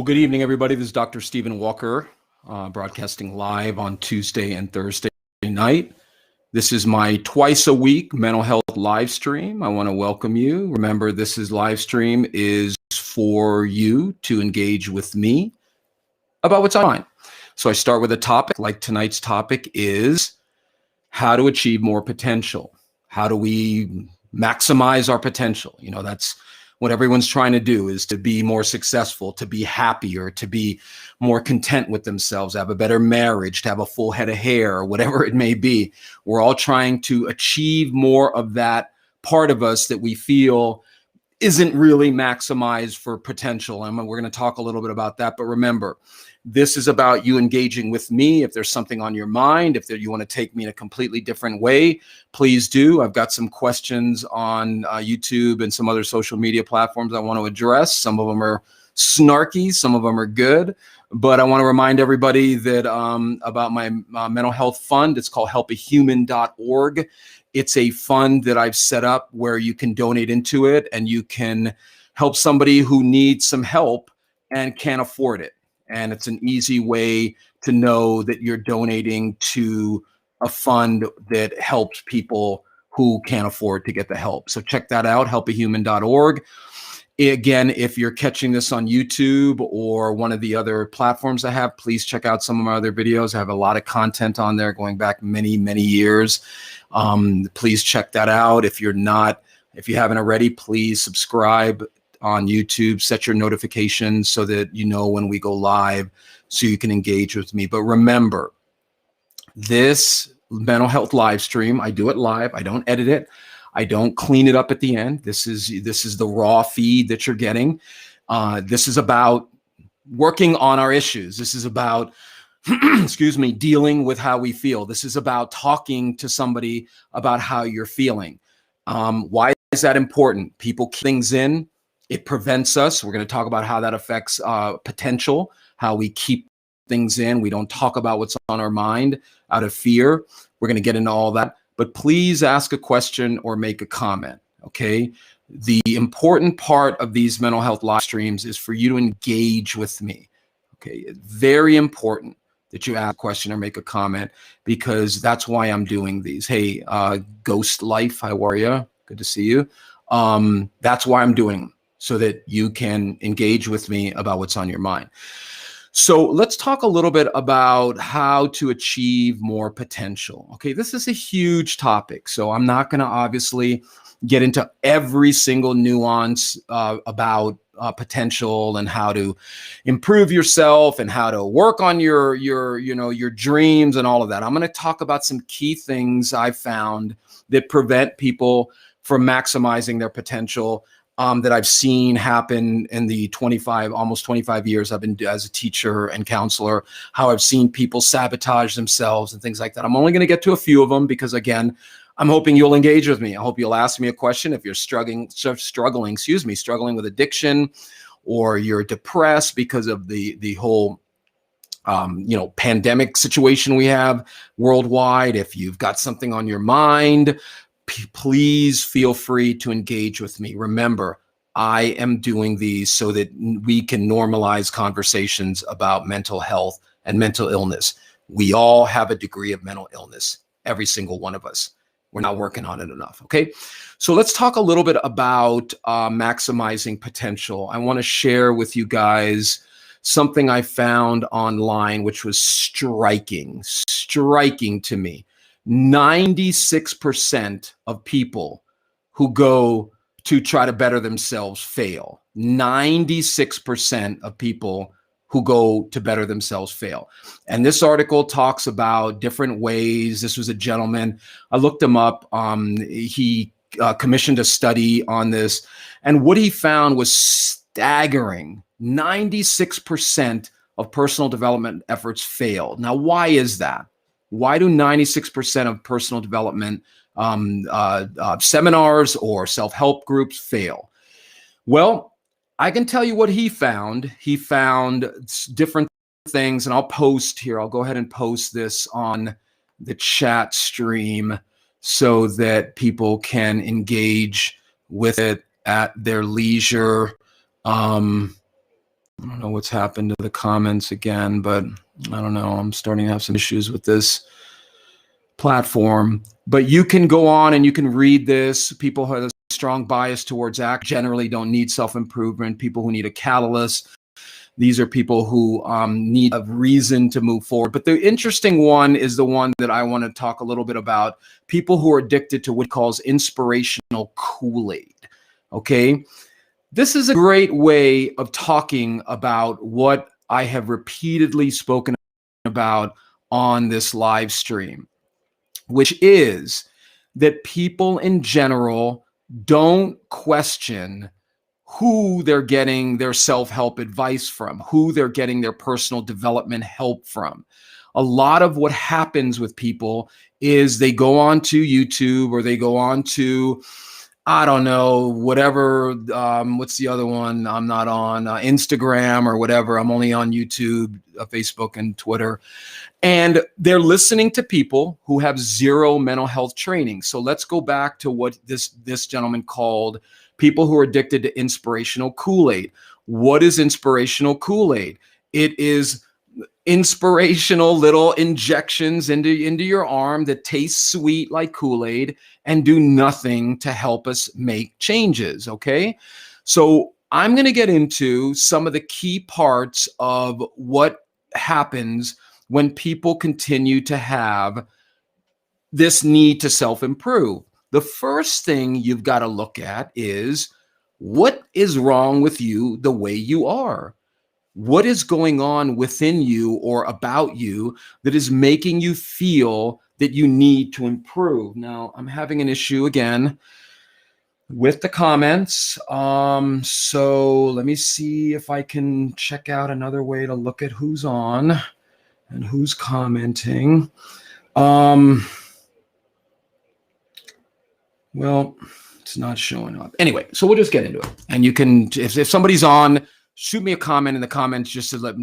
Well, good evening, everybody. This is Dr. Stephen Walker, broadcasting live on Tuesday and Thursday night. This is my twice a week mental health live stream. I want to welcome you. Remember, live stream is for you to engage with me about what's on mind. So I start with a topic, like tonight's topic is how to achieve more potential. How do we maximize our potential? You know, that's what everyone's trying to do, is to be more successful, to be happier, to be more content with themselves, have a better marriage, to have a full head of hair, or whatever it may be. We're all trying to achieve more of that part of us that we feel isn't really maximized for potential. And we're going to talk a little bit about that. But remember, this is about you engaging with me. If there's something on your mind, if you want to take me in a completely different way, please do. I've got some questions on YouTube and some other social media platforms I want to address. Some of them are snarky, some of them are good. But I want to remind everybody that about my mental health fund. It's called helpahuman.org. It's a fund that I've set up where you can donate into it and you can help somebody who needs some help and can't afford it. And it's an easy way to know that you're donating to a fund that helps people who can't afford to get the help. So check that out, helpahuman.org. Again, if you're catching this on YouTube or one of the other platforms I have, please check out some of my other videos. I have a lot of content on there going back many, many years. Please check that out. If you haven't already, please subscribe on YouTube, set your notifications so that you know when we go live so you can engage with me. But remember, this mental health live stream, I do it live. I don't edit it. I don't clean it up at the end. This is the raw feed that you're getting. This is about working on our issues. This is about, excuse me, dealing with how we feel. This is about talking to somebody about how you're feeling. Why is that important? People keep things in. It prevents us. We're going to talk about how that affects potential, how we keep things in. We don't talk about what's on our mind out of fear. We're going to get into all that. But please ask a question or make a comment, okay? The important part of these mental health live streams is for you to engage with me, okay? It's very important that you ask a question or make a comment, because that's why I'm doing these. Hey, Ghost Life, how are you? Good to see you. That's why I'm doing them, so that you can engage with me about what's on your mind. So let's talk a little bit about how to achieve more potential. Okay, this is a huge topic, so I'm not going to obviously get into every single nuance about potential and how to improve yourself and how to work on your dreams and all of that. I'm going to talk about some key things I've found that prevent people from maximizing their potential, that I've seen happen in the almost 25 years I've been as a teacher and counselor, how I've seen people sabotage themselves and things like that. I'm only going to get to a few of them because, again, I'm hoping you'll engage with me. I hope you'll ask me a question if you're struggling with addiction, or you're depressed because of the whole pandemic situation we have worldwide. If you've got something on your mind, please feel free to engage with me. Remember, I am doing these so that we can normalize conversations about mental health and mental illness. We all have a degree of mental illness, every single one of us. We're not working on it enough, okay? So let's talk a little bit about maximizing potential. I want to share with you guys something I found online, which was striking to me. 96% of people who go to try to better themselves fail. 96% of people who go to better themselves fail. And this article talks about different ways. This was a gentleman, I looked him up. He commissioned a study on this, and what he found was staggering. 96% of personal development efforts failed. Now, why is that? Why do 96% of personal development seminars or self-help groups fail? Well, I can tell you what he found. He found different things, and I'll post here. I'll go ahead and post this on the chat stream so that people can engage with it at their leisure. I don't know what's happened to the comments again, but I don't know. I'm starting to have some issues with this platform. But you can go on and you can read this. People who have a strong bias towards act generally don't need self-improvement. People who need a catalyst. These are people who need a reason to move forward. But the interesting one is the one that I want to talk a little bit about. People who are addicted to what he calls inspirational Kool-Aid. Okay. This is a great way of talking about what I have repeatedly spoken about on this live stream, which is that people in general don't question who they're getting their self-help advice from, who they're getting their personal development help from. A lot of what happens with people is they go on to YouTube or they go on to, I don't know, whatever, what's the other one I'm not on, Instagram or whatever. I'm only on YouTube, Facebook, and Twitter. And they're listening to people who have zero mental health training. So let's go back to what this gentleman called people who are addicted to inspirational Kool-Aid. What is inspirational Kool-Aid? It is inspirational little injections into your arm that taste sweet like Kool-Aid and do nothing to help us make changes, okay? So I'm going to get into some of the key parts of what happens when people continue to have this need to self-improve. The first thing you've got to look at is what is wrong with you the way you are? What is going on within you or about you that is making you feel that you need to improve? Now, I'm having an issue again with the comments. So let me see if I can check out another way to look at who's on and who's commenting. Well, it's not showing up. Anyway, so we'll just get into it. And you can, if somebody's on, shoot me a comment in the comments just to let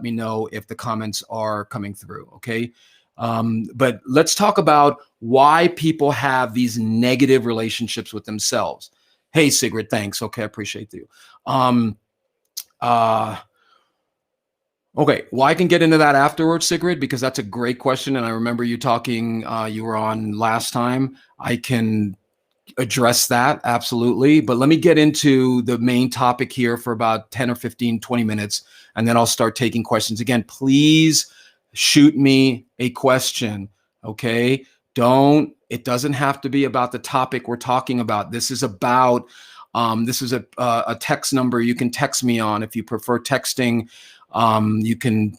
me know if the comments are coming through. Okay. But let's talk about why people have these negative relationships with themselves. Hey, Sigrid, thanks. Okay, I appreciate you. Okay, well, I can get into that afterwards, Sigrid, because that's a great question. And I remember you talking, you were on last time. I can address that, absolutely. But let me get into the main topic here for about 10 or 15, 20 minutes, and then I'll start taking questions. Again, please shoot me a question, okay? It doesn't have to be about the topic we're talking about. This is about, this is a text number you can text me on if you prefer texting. You can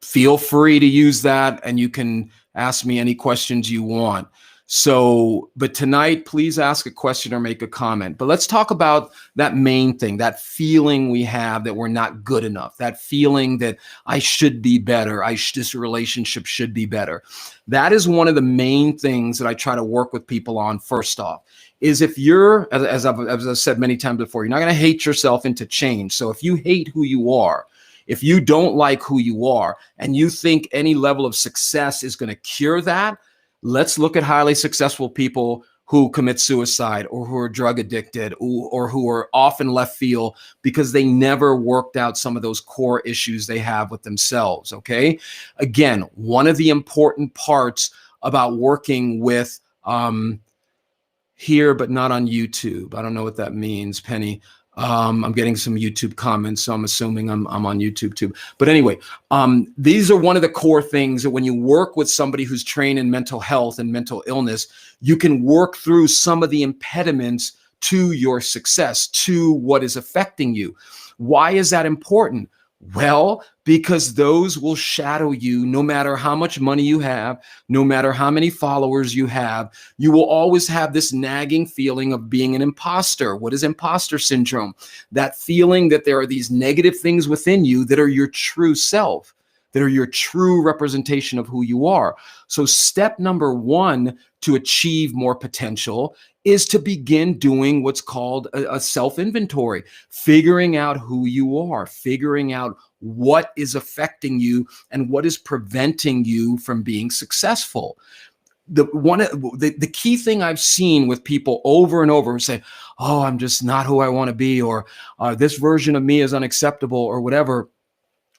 feel free to use that, and you can ask me any questions you want. So, but tonight, please ask a question or make a comment. But let's talk about that main thing, that feeling we have that we're not good enough, that feeling that I should be better, this relationship should be better. That is one of the main things that I try to work with people on first off, is if you're, as I've said many times before, you're not going to hate yourself into change. So if you hate who you are, if you don't like who you are, and you think any level of success is going to cure that, let's look at highly successful people who commit suicide or who are drug addicted or who are often left field because they never worked out some of those core issues they have with themselves, okay? Again, one of the important parts about working with here but not on YouTube. I don't know what that means, Penny. I'm getting some YouTube comments, so I'm assuming I'm on YouTube too. But anyway, these are one of the core things that when you work with somebody who's trained in mental health and mental illness, you can work through some of the impediments to your success, to what is affecting you. Why is that important? Well, because those will shadow you no matter how much money you have, no matter how many followers you have. You will always have this nagging feeling of being an imposter. What is imposter syndrome? That feeling that there are these negative things within you that are your true self, that are your true representation of who you are. So step number one to achieve more potential is to begin doing what's called a self-inventory, figuring out who you are, figuring out what is affecting you and what is preventing you from being successful. the key thing I've seen with people over and over who say, oh, I'm just not who I want to be, or this version of me is unacceptable, or whatever.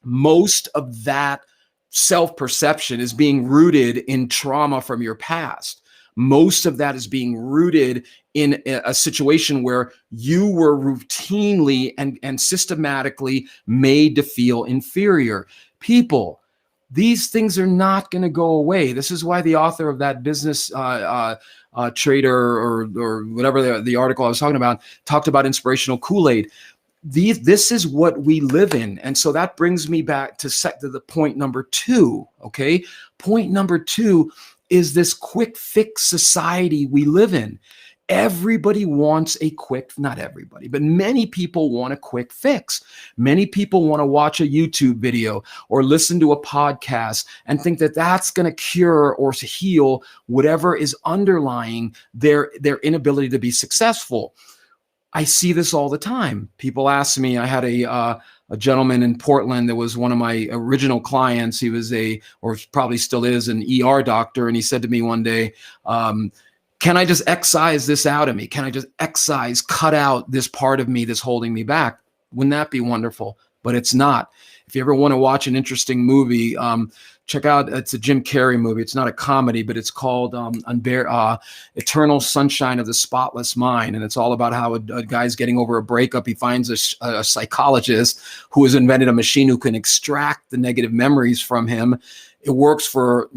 Most of that self-perception is being rooted in trauma from your past. Most of that is being rooted in a situation where you were routinely and systematically made to feel inferior. People, these things are not going to go away. This is why the author of that business trader or whatever the article I was talking about talked about inspirational Kool-Aid. This is what we live in. And so that brings me back to the point number 2, okay? Point number 2 is this quick fix society we live in. Everybody wants a quick, not everybody, but many people want a quick fix. Many people want to watch a YouTube video or listen to a podcast and think that that's going to cure or heal whatever is underlying their inability to be successful. I see this all the time. People ask me, I had a gentleman in Portland that was one of my original clients. He was or probably still is, an ER doctor. And he said to me one day, can I just excise this out of me? Can I just cut out this part of me that's holding me back? Wouldn't that be wonderful? But it's not. If you ever want to watch an interesting movie, check out, it's a Jim Carrey movie. It's not a comedy, but it's called Eternal Sunshine of the Spotless Mind. And it's all about how a guy's getting over a breakup. He finds a psychologist who has invented a machine who can extract the negative memories from him. It works for,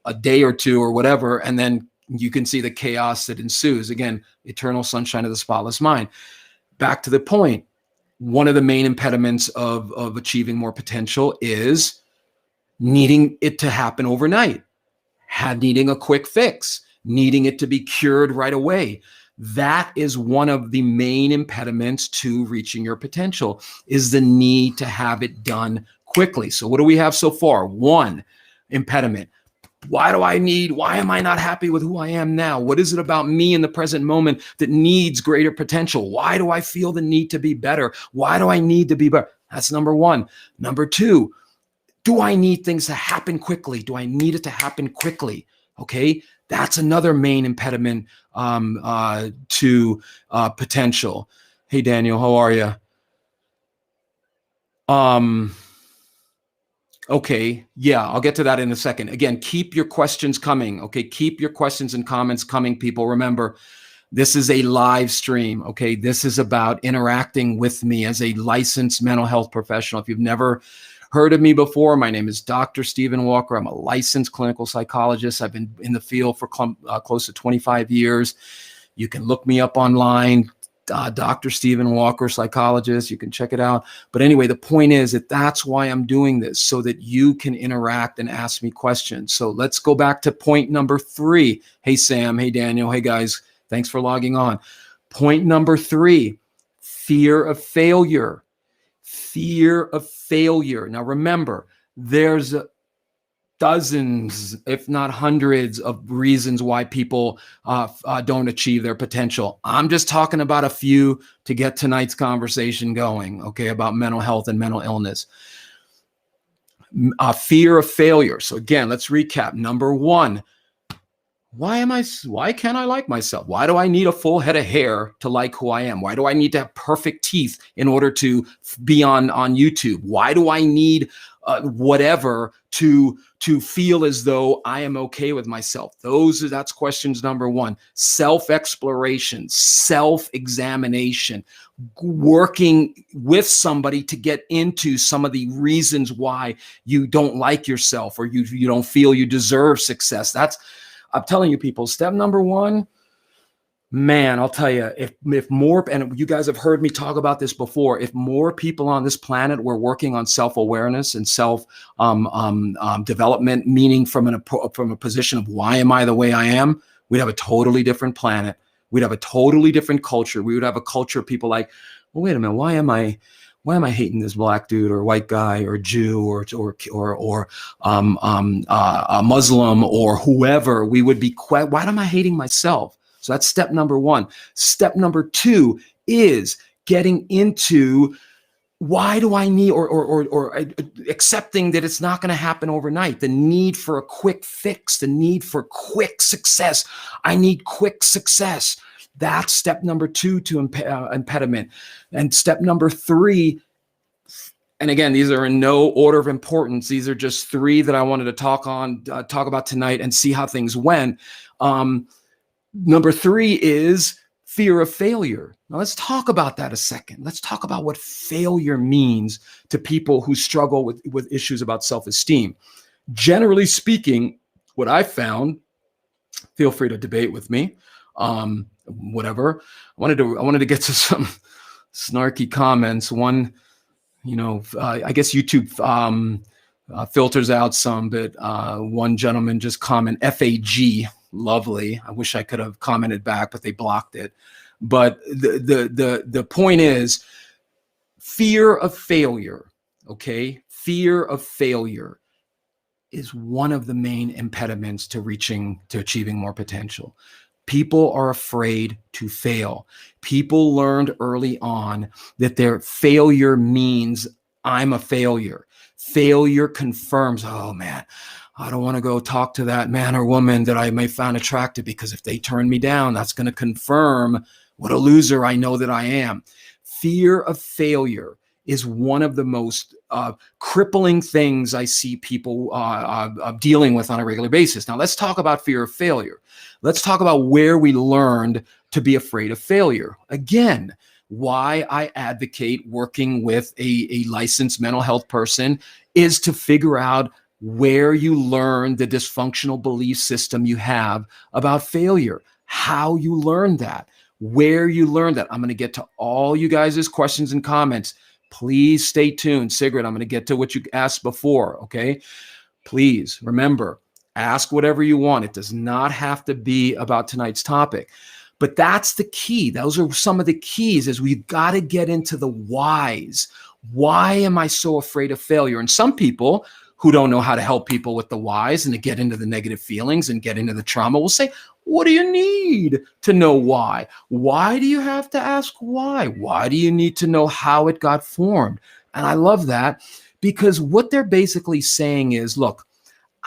a day or two or whatever. And then you can see the chaos that ensues. Again, Eternal Sunshine of the Spotless Mind. Back to the point. One of the main impediments of achieving more potential is needing it to happen overnight, needing a quick fix, needing it to be cured right away. That is one of the main impediments to reaching your potential, is the need to have it done quickly. So what do we have so far? 1 impediment. Why am I not happy with who I am now? What is it about me in the present moment that needs greater potential? Why do I feel the need to be better? Why do I need to be better? That's number 1. Number 2, do I need things to happen quickly? Do I need it to happen quickly? Okay, that's another main impediment to potential. Hey, Daniel, how are you? Okay, yeah, I'll get to that in a second. Again, keep your questions coming, okay? Keep your questions and comments coming, people. Remember, this is a live stream, okay? This is about interacting with me as a licensed mental health professional. If you've never heard of me before, my name is Dr. Stephen Walker. I'm a licensed clinical psychologist. I've been in the field for close to 25 years. You can look me up online, Dr. Stephen Walker, psychologist. You can check it out. But anyway, the point is that's why I'm doing this, so that you can interact and ask me questions. So let's go back to point number 3. Hey, Sam. Hey, Daniel. Hey, guys. Thanks for logging on. Point number 3, fear of failure. Fear of failure. Now, remember, there's dozens, if not hundreds, of reasons why people don't achieve their potential. I'm just talking about a few to get tonight's conversation going, okay, about mental health and mental illness. Fear of failure. So again, let's recap. Number 1, why can't I like myself? Why do I need a full head of hair to like who I am? Why do I need to have perfect teeth in order to be on YouTube? Why do I need whatever to feel as though I am okay with myself? That's questions number 1. Self-exploration, self-examination, working with somebody to get into some of the reasons why you don't like yourself or you don't feel you deserve success. I'm telling you, people, step number 1, man, I'll tell you, if more, and you guys have heard me talk about this before, if more people on this planet were working on self-awareness and self-development, meaning from a position of why am I the way I am, we'd have a totally different planet. We'd have a totally different culture. We would have a culture of people like, well, wait a minute, why am I hating this black dude or white guy or Jew or a Muslim or whoever? We would be why am I hating myself? So that's step number 1. Step number 2 is getting into why do I need, or accepting that it's not going to happen overnight, the need for a quick fix, the need for quick success. I need quick success. That's step number 2 to impediment. And step number 3, and again, these are in no order of importance. These are just 3 that I wanted to talk about tonight and see how things went. Number 3 is fear of failure. Now let's talk about that a second. Let's talk about what failure means to people who struggle with issues about self-esteem. Generally speaking, what I found, feel free to debate with me, whatever. I wanted to get to some snarky comments. One, I guess YouTube filters out some, but one gentleman just commented FAG. Lovely. I wish I could have commented back, but they blocked it. But the point is fear of failure. Okay. Fear of failure is one of the main impediments to achieving more potential. People are afraid to fail. People learned early on that their failure means I'm a failure. Failure confirms, oh man, I don't want to go talk to that man or woman that I may find attractive, because if they turn me down, that's going to confirm what a loser I know that I am. Fear of failure is one of the most crippling things I see people dealing with on a regular basis. Now, let's talk about fear of failure. Let's talk about where we learned to be afraid of failure. Again, why I advocate working with a licensed mental health person is to figure out where you learn the dysfunctional belief system you have about failure, how you learn that, where you learn that. I'm going to get to all you guys' questions and comments. Please stay tuned. Sigrid, I'm going to get to what you asked before, okay? Please remember, ask whatever you want. It does not have to be about tonight's topic. But that's the key. Those are some of the keys, is we've got to get into the whys. Why am I so afraid of failure? And some people who don't know how to help people with the whys and to get into the negative feelings and get into the trauma will say, what do you need to know why? Why do you have to ask why? Why do you need to know how it got formed? And I love that, because what they're basically saying is, look,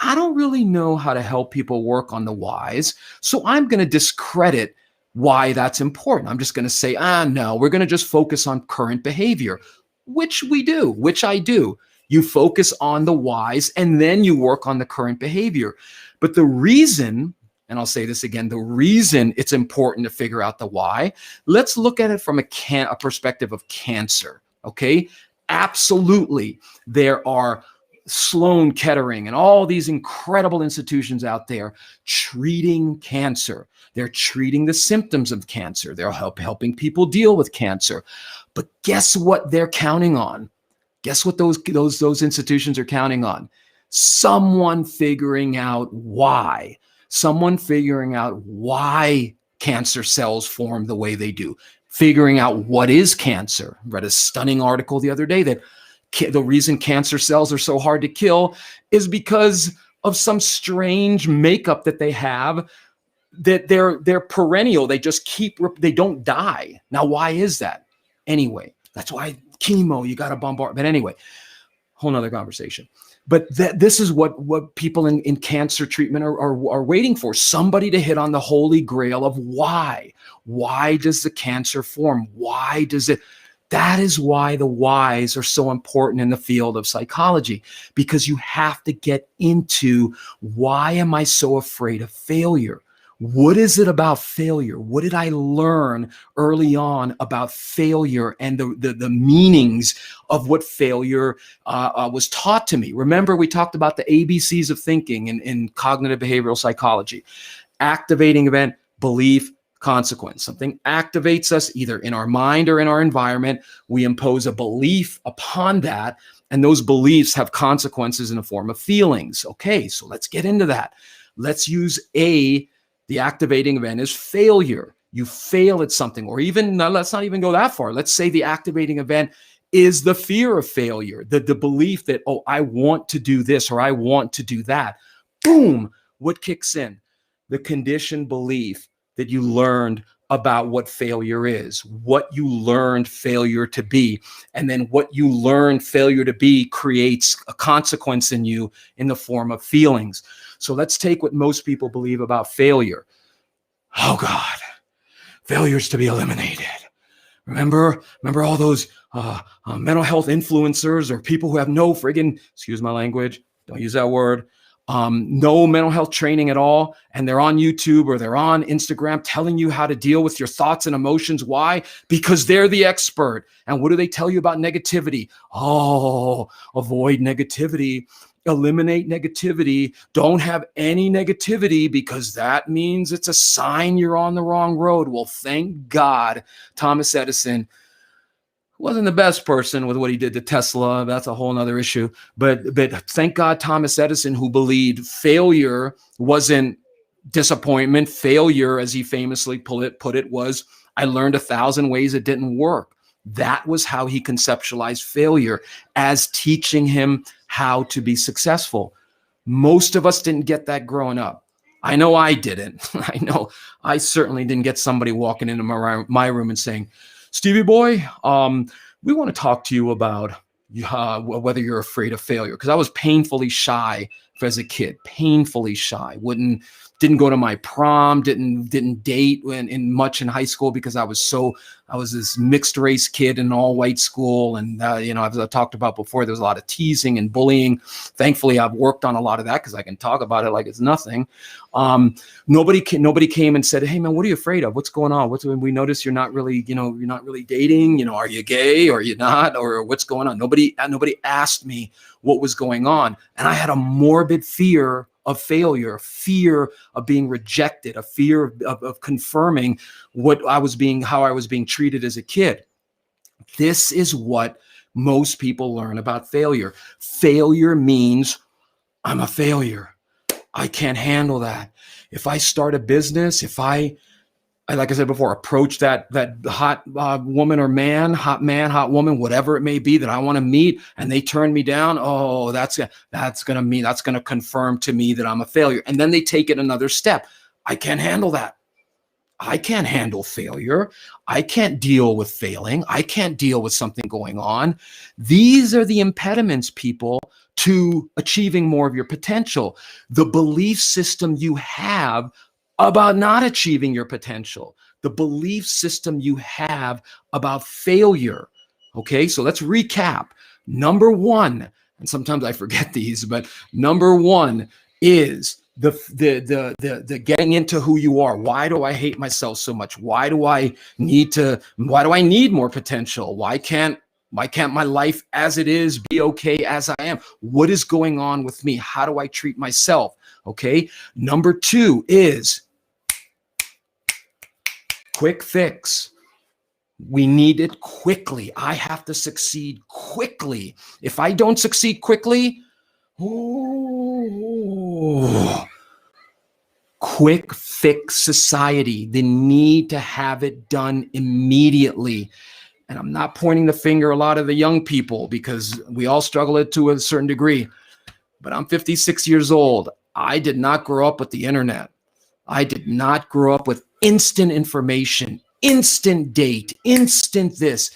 I don't really know how to help people work on the whys, so I'm going to discredit why that's important. I'm just going to say, no, we're going to just focus on current behavior, which I do. You focus on the whys and then you work on the current behavior. But the reason, and I'll say this again, the reason it's important to figure out the why, let's look at it from a perspective of cancer, okay? Absolutely, there are Sloan Kettering and all these incredible institutions out there treating cancer. They're treating the symptoms of cancer. They're helping people deal with cancer. But guess what they're counting on? Guess what those institutions are counting on? Someone figuring out why. Someone figuring out why cancer cells form the way they do. Figuring out what is cancer. I read a stunning article the other day that the reason cancer cells are so hard to kill is because of some strange makeup that they have, that they're perennial. They just they don't die. Now, why is that? Anyway, that's why chemo, you got to bombard. But anyway, whole nother conversation. But this is what people in cancer treatment are waiting for. Somebody to hit on the holy grail of why. Why does the cancer form? Why does it? That is why the whys are so important in the field of psychology, because you have to get into, why am I so afraid of failure? What is it about failure? What did I learn early on about failure and the meanings of what failure was taught to me? Remember, we talked about the ABCs of thinking in cognitive behavioral psychology. Activating event, belief, consequence. Something activates us either in our mind or in our environment. We impose a belief upon that, and those beliefs have consequences in the form of feelings. Okay, so let's get into that. Let's use the activating event is failure. You fail at something, or even, let's not even go that far. Let's say the activating event is the fear of failure, the belief that, oh, I want to do this or I want to do that. Boom, what kicks in? The conditioned belief that you learned about what failure is, what you learned failure to be. And then what you learned failure to be creates a consequence in you in the form of feelings. So let's take what most people believe about failure. Oh God, failure's to be eliminated. Remember all those mental health influencers or people who have no friggin', excuse my language, don't use that word, no mental health training at all, and they're on YouTube or they're on Instagram telling you how to deal with your thoughts and emotions. Why? Because they're the expert. And what do they tell you about negativity? Oh, avoid negativity. Eliminate negativity. Don't have any negativity because that means it's a sign you're on the wrong road. Well, thank God Thomas Edison wasn't the best person with what he did to Tesla. That's a whole nother issue. But thank God Thomas Edison, who believed failure wasn't disappointment. Failure, as he famously put it, was I learned 1,000 ways it didn't work. That was how he conceptualized failure, as teaching him how to be successful. Most of us didn't get that growing up. I know I didn't. I know I certainly didn't get somebody walking into my room and saying, Stevie boy, we want to talk to you about whether you're afraid of failure. Because I was painfully shy as a kid, painfully shy. Didn't go to my prom, didn't date in much in high school because I was this mixed race kid in an all white school. And, as I talked about before, there's a lot of teasing and bullying. Thankfully, I've worked on a lot of that because I can talk about it like it's nothing. Nobody came and said, hey man, what are you afraid of? What's going on? We notice you're not really dating, are you gay or you're not, or what's going on? Nobody asked me what was going on. And I had a morbid fear of failure, fear of being rejected, a fear of confirming how I was being treated as a kid. This is what most people learn about failure. Failure means I'm a failure. I can't handle that. If I start a business, if I like I said before, approach that hot woman or man, hot woman, whatever it may be that I want to meet, and they turn me down, oh, that's going to confirm to me that I'm a failure. And then they take it another step. I can't handle that. I can't handle failure. I can't deal with failing. I can't deal with something going on. These are the impediments, people, to achieving more of your potential. The belief system you have about not achieving your potential, the belief system you have about failure. Okay, so let's recap. Number one, and sometimes I forget these, but number one is the getting into who you are. Why do I hate myself so much? Why do I need more potential? Why can't my life as it is be okay as I am? What is going on with me? How do I treat myself? Okay. Number two is quick fix. We need it quickly. I have to succeed quickly. If I don't succeed quickly, quick fix society, the need to have it done immediately. And I'm not pointing the finger a lot of the young people because we all struggle it to a certain degree. But I'm 56 years old. I did not grow up with the internet. I did not grow up with instant information, instant date, instant this,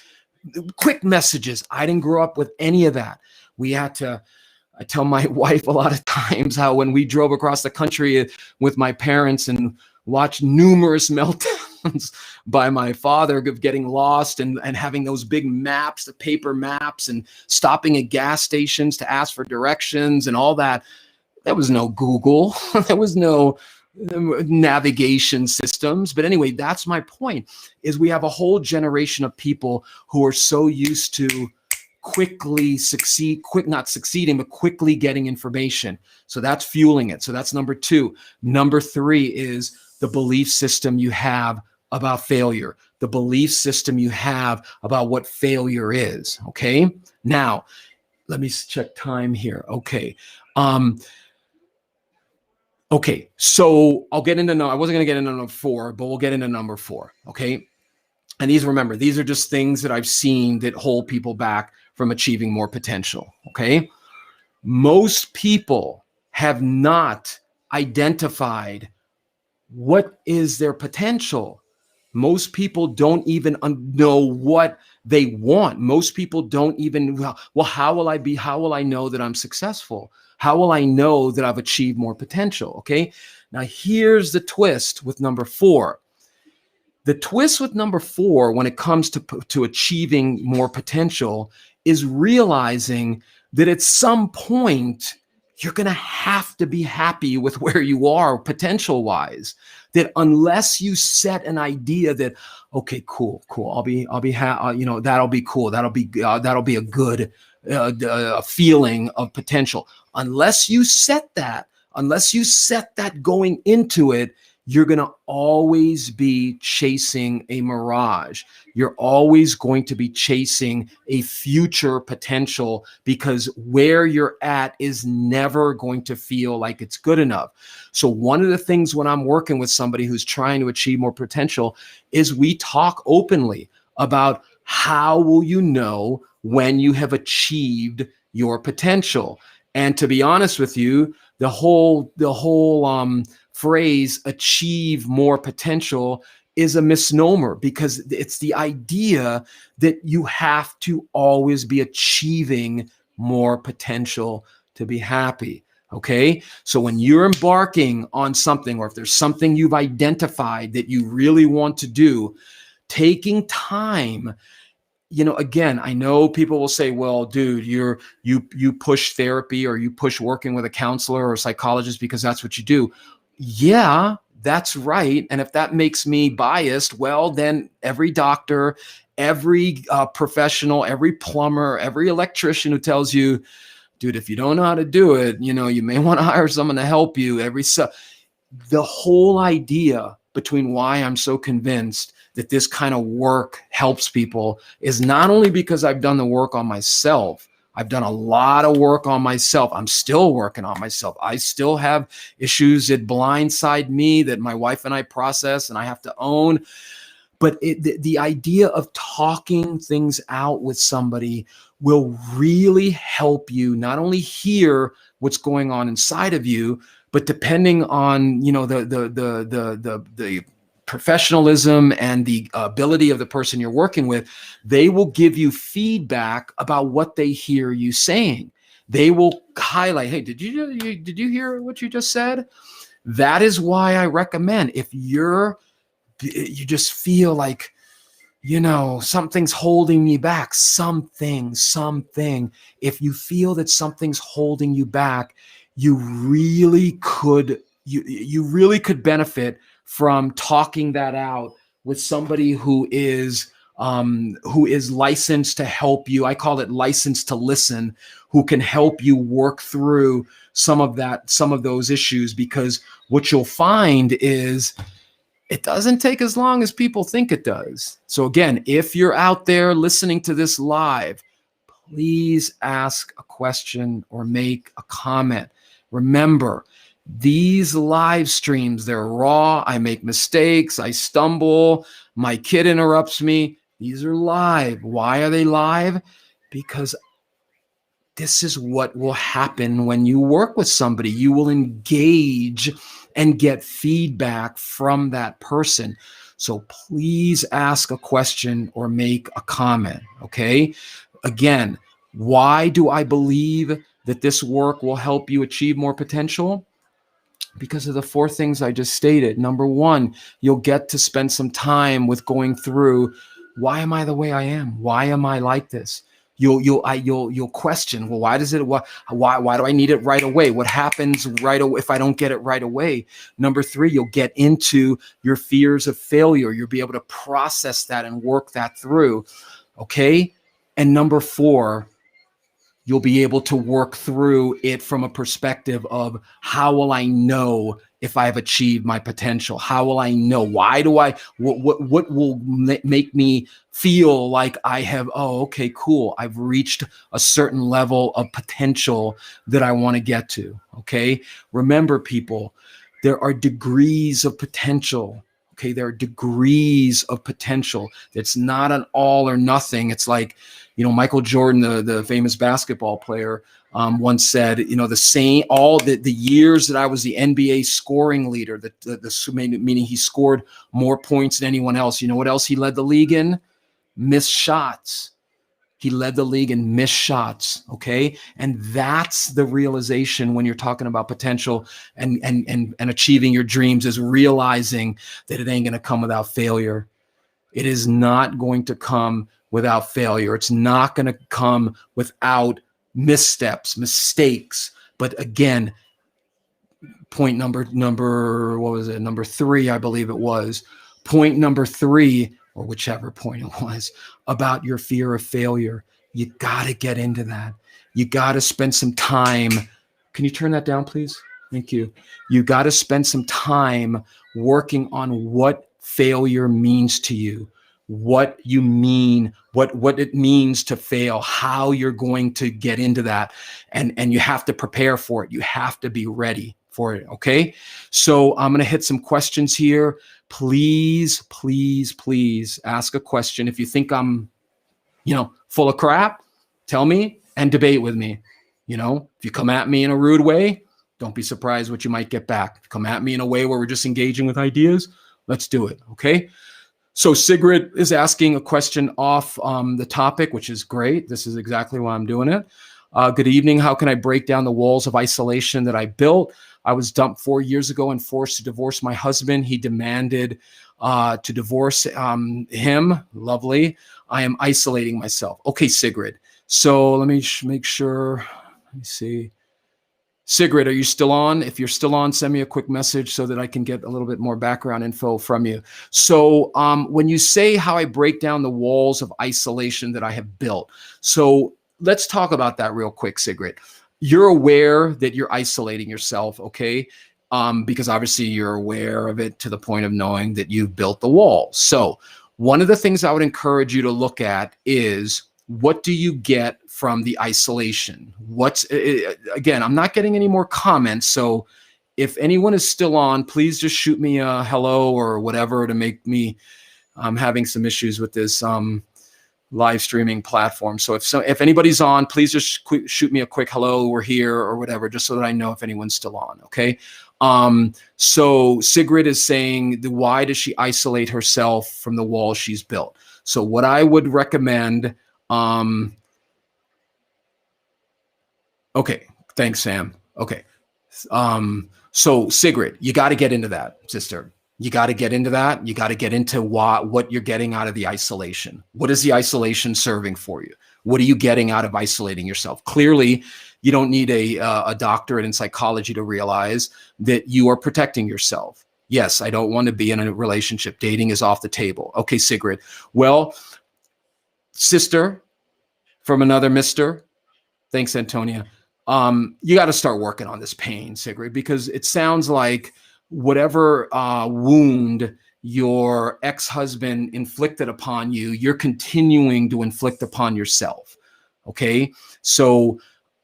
quick messages. I didn't grow up with any of that. I tell my wife a lot of times how when we drove across the country with my parents and watched numerous meltdowns by my father of getting lost and having those big maps, the paper maps, and stopping at gas stations to ask for directions and all that. There was no Google. There was no navigation systems. But anyway, that's my point, is we have a whole generation of people who are so used to quickly not succeeding, but quickly getting information. So that's fueling it. So that's number two. Number three is the belief system you have about failure, the belief system you have about what failure is. Okay. Now, let me check time here. Okay. Okay. So I'll get into, I wasn't going to get into number four, but we'll get into number four. Okay. And these are just things that I've seen that hold people back from achieving more potential. Okay. Most people have not identified what is their potential. Most people don't even know what they want. Most people don't even, well, how will I be? How will I know that I'm successful? How will I know that I've achieved more potential? Okay. Now, here's the twist with number 4. The twist with number 4, when it comes to achieving more potential, is realizing that at some point, you're going to have to be happy with where you are potential wise. That unless you set an idea that, okay, cool, that'll be cool. That'll be a good feeling of potential. Unless you set that going into it, you're going to always be chasing a mirage. You're always going to be chasing a future potential, because where you're at is never going to feel like it's good enough. So one of the things when I'm working with somebody who's trying to achieve more potential is we talk openly about how will you know when you have achieved your potential. And to be honest with you, the whole phrase achieve more potential is a misnomer, because it's the idea that you have to always be achieving more potential to be happy. Okay. So when you're embarking on something, or if there's something you've identified that you really want to do, taking time. Again, I know people will say, well, dude, you push therapy, or you push working with a counselor or a psychologist because that's what you do. Yeah, that's right. And if that makes me biased, well, then every doctor, every professional, every plumber, every electrician who tells you, dude, if you don't know how to do it, you may want to hire someone to help you. The whole idea between why I'm so convinced that this kind of work helps people is not only because I've done the work on myself. I've done a lot of work on myself. I'm still working on myself. I still have issues that blindside me that my wife and I process and I have to own. But the idea of talking things out with somebody will really help you not only hear what's going on inside of you, but depending on the professionalism and the ability of the person you're working with, they will give you feedback about what they hear you saying. They will highlight, hey, did you hear what you just said? That is why I recommend, if you just feel like, something's holding me back, something. If you feel that something's holding you back, you really could benefit from talking that out with somebody who is licensed to help you. I call it licensed to listen, who can help you work through some of those issues, because what you'll find is it doesn't take as long as people think it does. So again, if you're out there listening to this live, please ask a question or make a comment. Remember, these live streams, they're raw. I make mistakes. I stumble. My kid interrupts me. These are live. Why are they live? Because this is what will happen when you work with somebody. You will engage and get feedback from that person. So please ask a question or make a comment, okay? Again, why do I believe that this work will help you achieve more potential? Because of the 4 things I just stated. Number 1, you'll get to spend some time with going through, why am I the way I am? Why am I like this? You'll question, well, why do I need it right away? What happens right away if I don't get it right away? Number 3, you'll get into your fears of failure. You'll be able to process that and work that through. Okay. And number 4, you'll be able to work through it from a perspective of, how will I know if I've achieved my potential? How will I know? What will make me feel like I have, oh, okay, cool, I've reached a certain level of potential that I want to get to, okay? Remember, people, there are degrees of potential. Okay, there are degrees of potential. It's not an all or nothing. It's like, Michael Jordan, the famous basketball player, once said, all the years that I was the NBA scoring leader, meaning he scored more points than anyone else. You know what else he led the league in? Missed shots. He led the league in missed shots. Okay. And that's the realization when you're talking about potential and achieving your dreams, is realizing that it ain't going to come without failure. It is not going to come without failure. It's not going to come without missteps, mistakes. But again, point number, what was it? Number 3, I believe it was. Point number 3, or whichever point it was, about your fear of failure. You got to get into that. You got to spend some time. Can you turn that down, please? Thank you. You got to spend some time working on what failure means to you, what you mean, what it means to fail, how you're going to get into that. And you have to prepare for it. You have to be ready for it. Okay. So I'm going to hit some questions here. Please, please, please ask a question. If you think I'm, full of crap, tell me and debate with me. If you come at me in a rude way, don't be surprised what you might get back. If you come at me in a way where we're just engaging with ideas, let's do it. Okay. So Sigrid is asking a question off the topic, which is great. This is exactly why I'm doing it. Good evening. How can I break down the walls of isolation that I built? I was dumped 4 years ago and forced to divorce my husband. He demanded to divorce him. Lovely. I am isolating myself. Okay, Sigrid. So let me make sure. Let me see. Sigrid, are you still on? If you're still on, send me a quick message so that I can get a little bit more background info from you. So when you say how I break down the walls of isolation that I have built, so let's talk about that real quick, Sigrid. You're aware that you're isolating yourself, okay? Because obviously you're aware of it to the point of knowing that you've built the wall. So one of the things I would encourage you to look at is, what do you get from the isolation? Again, I'm not getting any more comments. So if anyone is still on, please just shoot me a hello or whatever to make me, I'm having some issues with this live streaming platform. So if anybody's on, please just shoot me a quick hello, we're here, or whatever, just so that I know if anyone's still on. Okay. So Sigrid is saying, why does she isolate herself from the wall she's built? So what I would recommend, okay, thanks, Sam. Okay. So Sigrid, you got to get into that, sister. You got to get into that. You got to get into what you're getting out of the isolation. What is the isolation serving for you? What are you getting out of isolating yourself? Clearly, you don't need a doctorate in psychology to realize that you are protecting yourself. Yes, I don't want to be in a relationship. Dating is off the table. Okay, Sigrid. Well, sister from another mister. Thanks, Antonia. You got to start working on this pain, Sigrid, because it sounds like whatever wound your ex-husband inflicted upon you, you're continuing to inflict upon yourself. Okay. So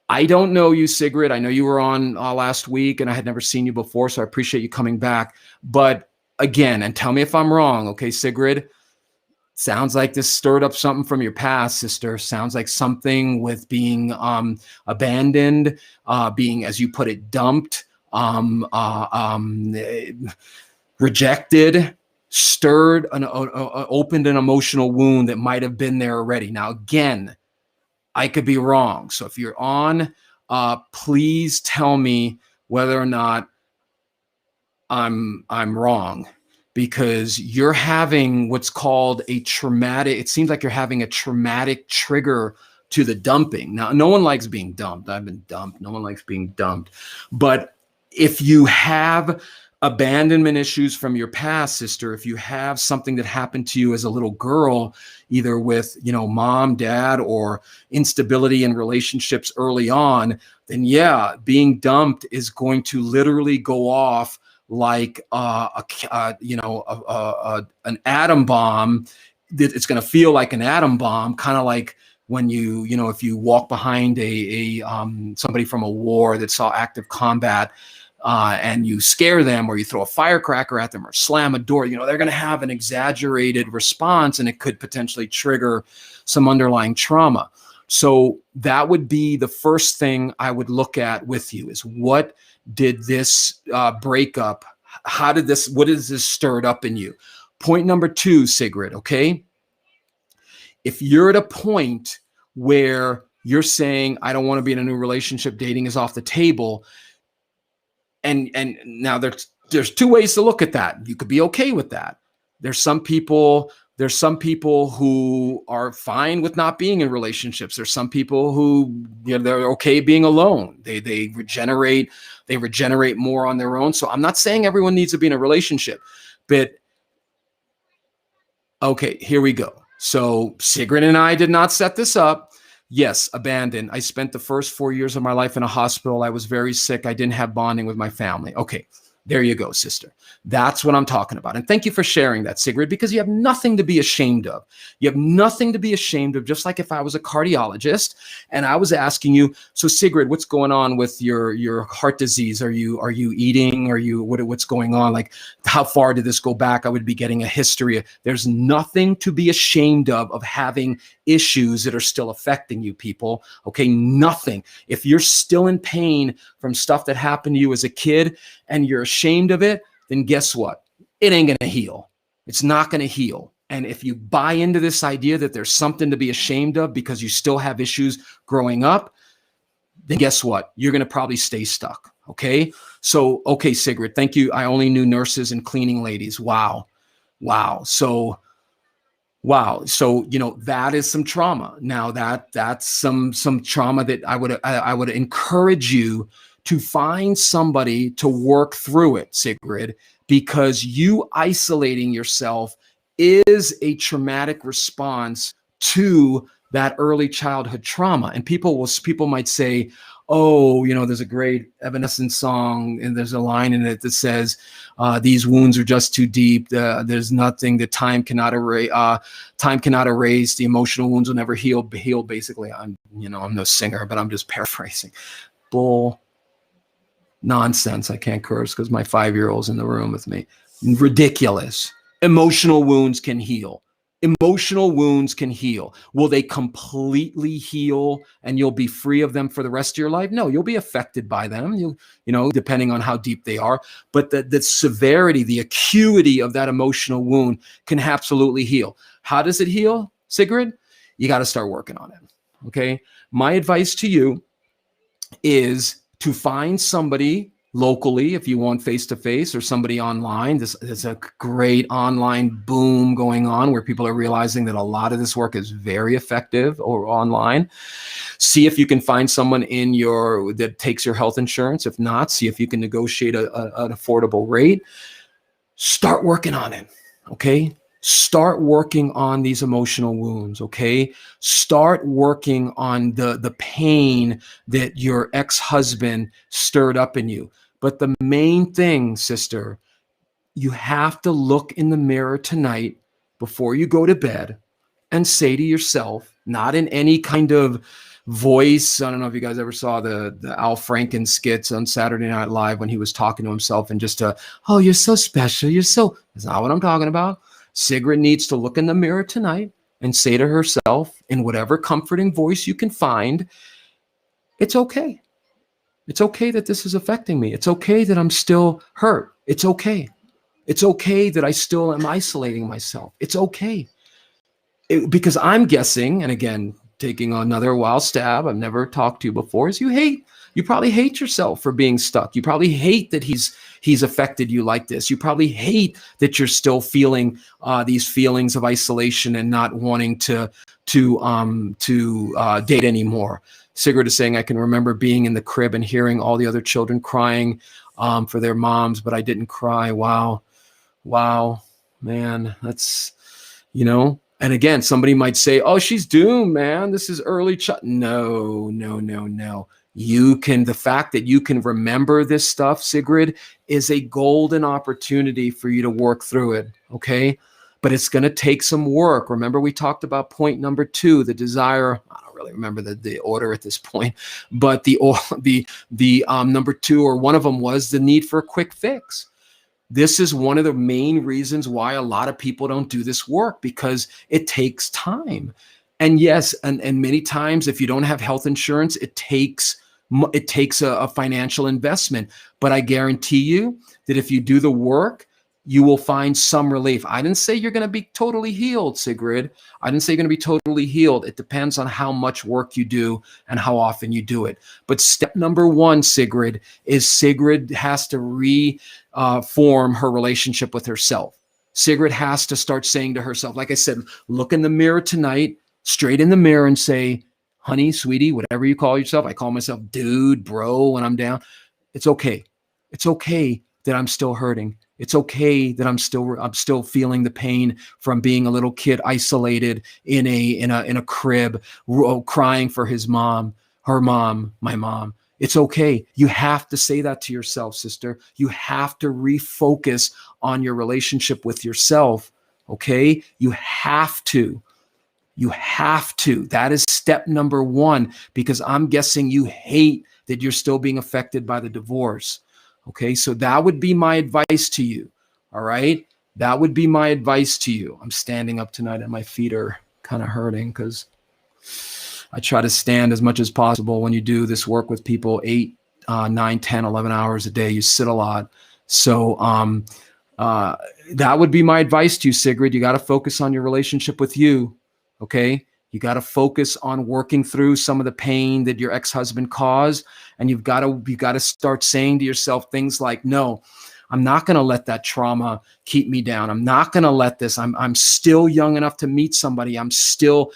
I don't know you, Sigrid. I know you were on last week and I had never seen you before, so I appreciate you coming back. But again, and tell me if I'm wrong. Okay, Sigrid, sounds like this stirred up something from your past, sister. Sounds like something with being abandoned, being, as you put it, dumped, rejected, stirred, opened an emotional wound that might have been there already. Now, again, I could be wrong. So if you're on, please tell me whether or not I'm wrong, because you're having what's called a traumatic, it seems like you're having a traumatic trigger to the dumping. Now, no one likes being dumped. I've been dumped. No one likes being dumped. But if you have abandonment issues from your past, sister, if you have something that happened to you as a little girl, either with, mom, dad, or instability in relationships early on, then yeah, being dumped is going to literally go off like an atom bomb. It's going to feel like an atom bomb, kind of like when if you walk behind somebody from a war that saw active combat, and you scare them, or you throw a firecracker at them, or slam a door, they're going to have an exaggerated response, and it could potentially trigger some underlying trauma. So that would be the first thing I would look at with you is what did this breakup, what is this stirred up in you? Point number 2, Sigrid, okay? If you're at a point where you're saying, I don't want to be in a new relationship, dating is off the table, and now there's 2 ways to look at that. You could be okay with that. There's some people who are fine with not being in relationships. There's some people who, they're okay being alone. They regenerate more on their own. So I'm not saying everyone needs to be in a relationship, but okay, here we go. So Sigrid and I did not set this up. Yes, abandoned. I spent the first 4 years of my life in a hospital. I was very sick. I didn't have bonding with my family. Okay, there you go, sister. That's what I'm talking about. And thank you for sharing that, Sigrid, because you have nothing to be ashamed of. You have nothing to be ashamed of, just like if I was a cardiologist and I was asking you, so Sigrid, what's going on with your heart disease? Are you eating? What's going on? Like, how far did this go back? I would be getting a history. There's nothing to be ashamed of having issues that are still affecting you, people. Okay, nothing. If you're still in pain from stuff that happened to you as a kid and you're ashamed of it, then guess what? It ain't going to heal. It's not going to heal. And if you buy into this idea that there's something to be ashamed of because you still have issues growing up, then guess what? You're going to probably stay stuck. Okay. So, okay, Sigrid, thank you. I only knew nurses and cleaning ladies. Wow. So, that is some trauma. Now that's some trauma that I would encourage you to find somebody to work through it, Sigrid, because you isolating yourself is a traumatic response to that early childhood trauma. And people might say, oh, there's a great Evanescence song and there's a line in it that says, these wounds are just too deep. There's nothing that time cannot erase. The emotional wounds will never heal. Basically, I'm no singer, but I'm just paraphrasing. Bull nonsense. I can't curse because my 5-year-old's in the room with me. Ridiculous. Emotional wounds can heal. Emotional wounds can heal. Will they completely heal and you'll be free of them for the rest of your life? No, you'll be affected by them, depending on how deep they are. But the severity, the acuity of that emotional wound can absolutely heal. How does it heal, Sigrid? You got to start working on it. Okay. My advice to you is to find somebody locally, if you want face-to-face, or somebody online. There's a great online boom going on where people are realizing that a lot of this work is very effective or online. See if you can find someone that takes your health insurance. If not, see if you can negotiate an affordable rate. Start working on it, okay? Start working on these emotional wounds, okay? Start working on the pain that your ex-husband stirred up in you. But the main thing, sister, you have to look in the mirror tonight before you go to bed and say to yourself, not in any kind of voice. I don't know if you guys ever saw the Al Franken skits on Saturday Night Live when he was talking to himself and just, oh, you're so special. That's not what I'm talking about. Sigrid needs to look in the mirror tonight and say to herself, in whatever comforting voice you can find, it's okay. It's okay that this is affecting me. It's okay that I'm still hurt. It's okay. It's okay that I still am isolating myself. It's okay. Because I'm guessing, and again, taking another wild stab, I've never talked to you before, is you probably hate yourself for being stuck. You probably hate that he's affected you like this. You probably hate that you're still feeling these feelings of isolation and not wanting to date anymore. Sigrid is saying, I can remember being in the crib and hearing all the other children crying for their moms, but I didn't cry. Wow, man, that's, and again, somebody might say, oh, she's doomed, man. This is early No. The fact that you can remember this stuff, Sigrid, is a golden opportunity for you to work through it, okay? But it's going to take some work. Remember, we talked about point number 2, the desire. I don't really remember the order at this point, but the number 2, or one of them, was the need for a quick fix. This is one of the main reasons why a lot of people don't do this work, because it takes time. And yes, and many times if you don't have health insurance, it takes a financial investment. But I guarantee you that if you do the work, you will find some relief. I didn't say you're going to be totally healed, Sigrid. I didn't say you're going to be totally healed. It depends on how much work you do and how often you do it. But step number one, Sigrid, is Sigrid has to reform her relationship with herself. Sigrid has to start saying to herself, like I said, look in the mirror tonight, straight in the mirror, and say, honey, sweetie, whatever you call yourself. I call myself dude, bro, when I'm down. It's okay. It's okay that I'm still hurting. It's okay that I'm still feeling the pain from being a little kid isolated in a crib, crying for his mom, her mom, my mom. It's okay. You have to say that to yourself, sister. You have to refocus on your relationship with yourself. Okay? You have to. You have to. That is step number one, because I'm guessing you hate that you're still being affected by the divorce. Okay, so that would be my advice to you. All right, that would be my advice to you. I'm standing up tonight and my feet are kind of hurting because I try to stand as much as possible. When you do this work with people 8, 9, 10, 11 hours a day, you sit a lot. So that would be my advice to you, Sigrid. You got to focus on your relationship with you. Okay, you got to focus on working through some of the pain that your ex-husband caused, and you've got to start saying to yourself things like, no, I'm not going to let that trauma keep me down. I'm not going to let this. I'm still young enough to meet somebody. I still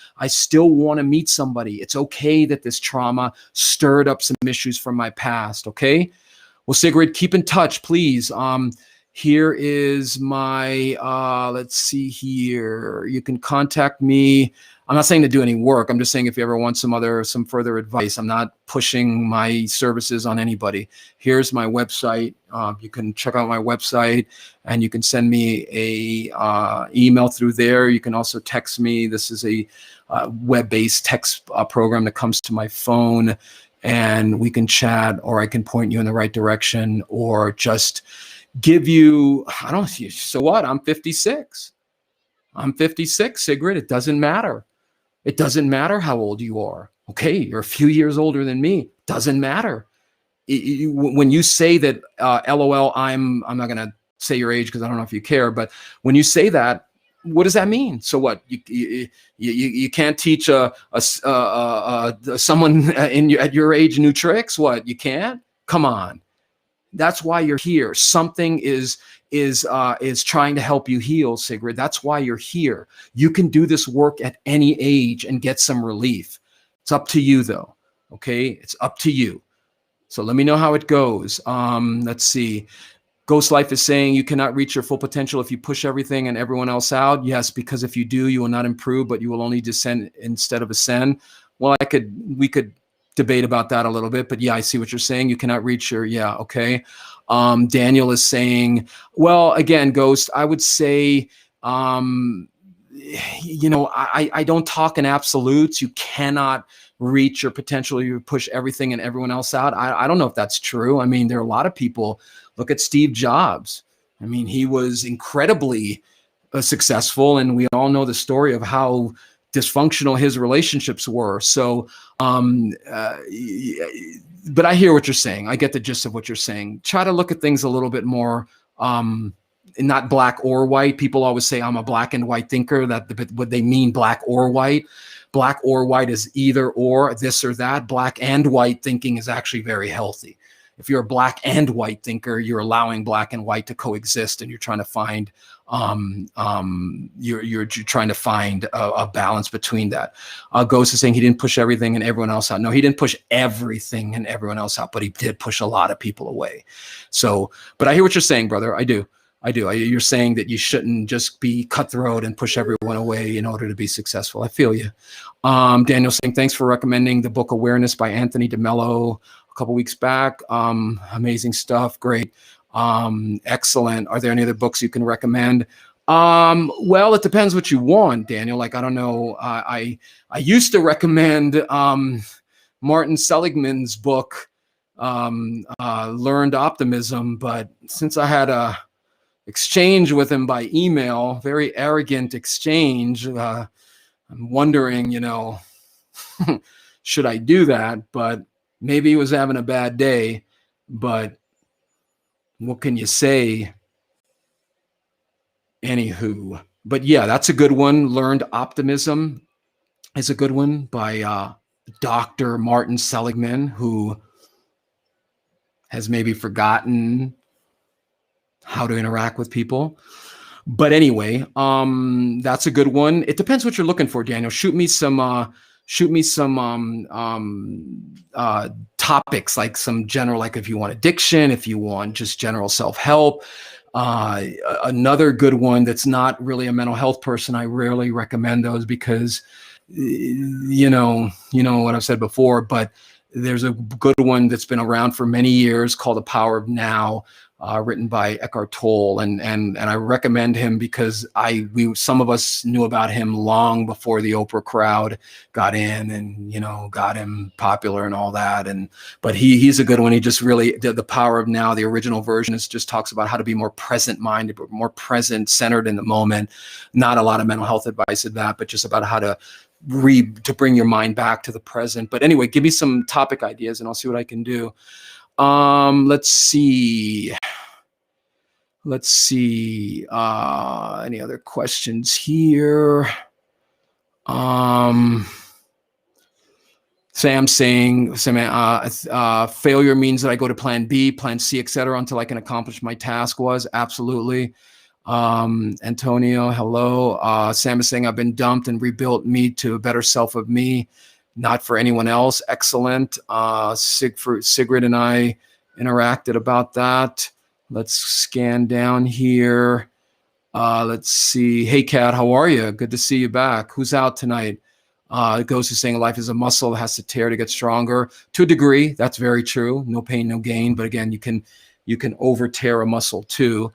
want to meet somebody. It's okay that this trauma stirred up some issues from my past. Okay, well, Sigrid, keep in touch, please. Here is my, let's see here. You can contact me. I'm not saying to do any work. I'm just saying if you ever want some further advice. I'm not pushing my services on anybody. Here's my website. You can check out my website and you can send me a email through there. You can also text me. This is a web-based text program that comes to my phone, and we can chat, or I can point you in the right direction, or just give you, I don't see, so what? I'm 56. I'm 56, Sigrid. It doesn't matter. It doesn't matter how old you are. Okay, you're a few years older than me. Doesn't matter. When you say that, LOL, I'm not going to say your age because I don't know if you care, but when you say that, what does that mean? So what? You can't teach someone at your age new tricks? What? You can't? Come on. That's why you're here. Something is trying to help you heal, Sigrid. That's why you're here. You can do this work at any age and get some relief. It's up to you, though. Okay, it's up to you. So let me know how it goes. Let's see. Ghost Life is saying you cannot reach your full potential if you push everything and everyone else out. Yes, because if you do, you will not improve, but you will only descend instead of ascend. Well, we could debate about that a little bit, but yeah, I see what you're saying. You cannot reach your, yeah, okay. Daniel is saying, well, again, Ghost, I would say, I don't talk in absolutes. You cannot reach your potential. You push everything and everyone else out. I don't know if that's true. I mean, there are a lot of people. Look at Steve Jobs. I mean, he was incredibly successful, and we all know the story of how dysfunctional his relationships were. So, but I hear what you're saying. I get the gist of what you're saying. Try to look at things a little bit more, not black or white. People always say I'm a black and white thinker. That what they mean, black or white. Black or white is either or, this or that. Black and white thinking is actually very healthy. If you're a black and white thinker, you're allowing black and white to coexist, and you're trying to find you're trying to find a balance between that. Ghost is saying he didn't push everything and everyone else out. No, he didn't push everything and everyone else out, but he did push a lot of people away. So, but I hear what you're saying, brother. I do. You're saying that you shouldn't just be cutthroat and push everyone away in order to be successful. I feel you. Daniel saying, thanks for recommending the book Awareness by Anthony DeMello a couple weeks back. Amazing stuff. Great. Excellent. Are there any other books you can recommend? Well, it depends what you want, Daniel. Like, I don't know. I used to recommend Martin Seligman's book, Learned Optimism, but since I had a exchange with him by email, very arrogant exchange, I'm wondering, should I do that? But maybe he was having a bad day, but what can you say? Anywho, but yeah, that's a good one. Learned Optimism is a good one by Dr. Martin Seligman, who has maybe forgotten how to interact with people. But anyway, that's a good one. It depends what you're looking for, Daniel. Shoot me some topics, like some general, like if you want addiction, if you want just general self-help. Another good one that's not really a mental health person, I rarely recommend those because you know what I've said before, but there's a good one that's been around for many years called The Power of Now, written by Eckhart Tolle, and I recommend him because some of us knew about him long before the Oprah crowd got in and got him popular and all that. But he's a good one. He just really The Power of Now, the original version, just talks about how to be more present-minded, but more present, centered in the moment. Not a lot of mental health advice in that, but just about how to bring your mind back to the present. But anyway, give me some topic ideas and I'll see what I can do. Let's see. Any other questions here? Sam saying, failure means that I go to plan B, plan C, etc., until I can accomplish my task. Was absolutely. Antonio, hello. Sam is saying, I've been dumped and rebuilt me to a better self of me, not for anyone else. Excellent. Sigrid and I interacted about that. Let's scan down here. Let's see. Hey, Kat, how are you? Good to see you back. Who's out tonight? Ghost is saying life is a muscle that has to tear to get stronger. To a degree, that's very true. No pain, no gain. But again, you can over tear a muscle too.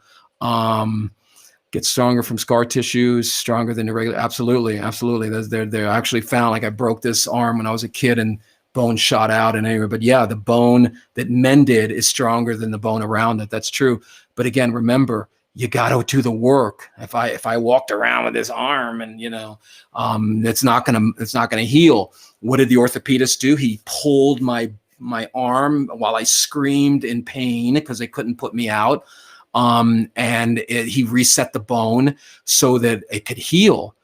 Get stronger from scar tissues, stronger than the regular. Absolutely. They're actually found, like I broke this arm when I was a kid and bone shot out and anyway. But yeah, the bone that mended is stronger than the bone around it. That's true. But again, remember, you got to do the work. If I walked around with this arm and it's not gonna heal. What did the orthopedist do? He pulled my arm while I screamed in pain because they couldn't put me out. He reset the bone so that it could heal.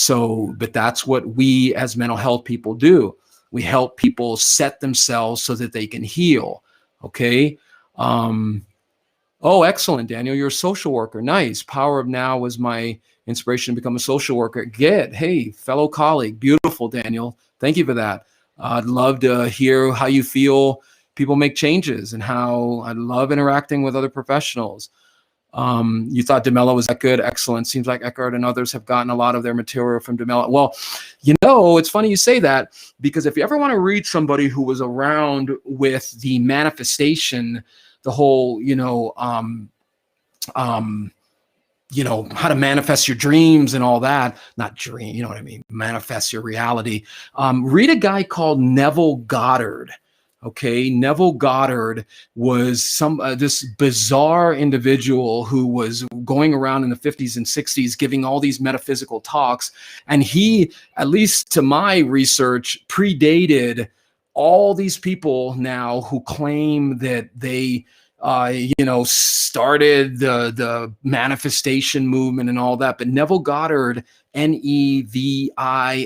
But that's what we as mental health people do. We help people set themselves so that they can heal. Okay. Oh, excellent, Daniel. You're a social worker. Nice. Power of Now was my inspiration to become a social worker. Hey, fellow colleague. Beautiful, Daniel. Thank you for that. I'd love to hear how you feel people make changes and how I love interacting with other professionals. You thought DeMello was that good? Excellent. Seems like Eckhart and others have gotten a lot of their material from DeMello. Well, it's funny you say that, because if you ever want to read somebody who was around with the manifestation, the whole, how to manifest your dreams and all that, not dream, you know what I mean? Manifest your reality. Read a guy called Neville Goddard. Okay, Neville Goddard was this bizarre individual who was going around in the 50s and 60s giving all these metaphysical talks. And he, at least to my research, predated all these people now who claim that they started the manifestation movement and all that. But Neville Goddard, Neville Goddard.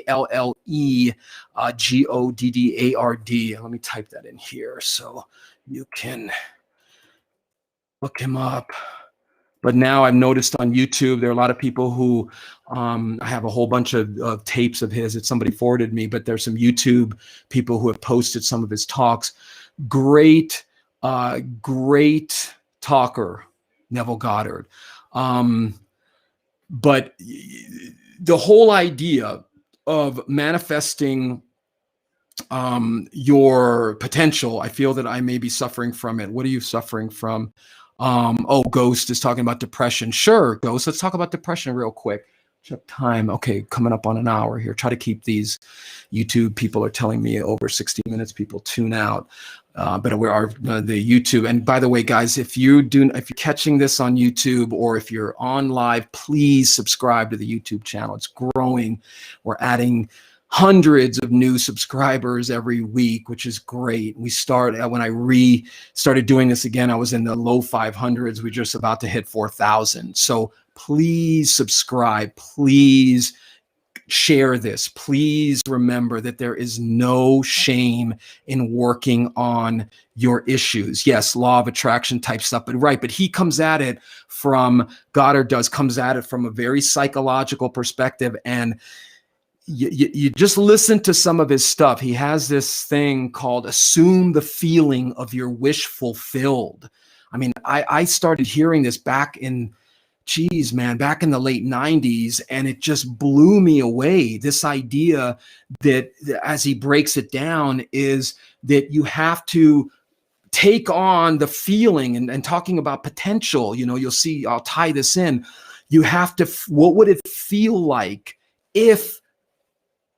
Let me type that in here so you can look him up. But now I've noticed on YouTube, there are a lot of people who, I have a whole bunch of tapes of his that somebody forwarded me, but there's some YouTube people who have posted some of his talks. Great talker, Neville Goddard. But the whole idea of manifesting your potential, I feel that I may be suffering from it. What are you suffering from? Ghost is talking about depression. Sure, Ghost, let's talk about depression real quick. Check time. Okay, coming up on an hour here. Try to keep these. YouTube people are telling me over 60 minutes, people tune out. But we are the YouTube. And by the way, guys, if you're catching this on YouTube or if you're on live, please subscribe to the YouTube channel. It's growing. We're adding hundreds of new subscribers every week, which is great. We when I started doing this again, I was in the low 500s. We're just about to hit 4,000. So please subscribe. Please share this. Please remember that there is no shame in working on your issues. Yes, law of attraction type stuff, but right. But he comes at it from, Goddard comes at it from a very psychological perspective. And you just listen to some of his stuff. He has this thing called assume the feeling of your wish fulfilled. I mean, I started hearing this back in the late 90s, and it just blew me away. This idea that, as he breaks it down, is that you have to take on the feeling and talking about potential. You'll see, I'll tie this in. You have to, what would it feel like if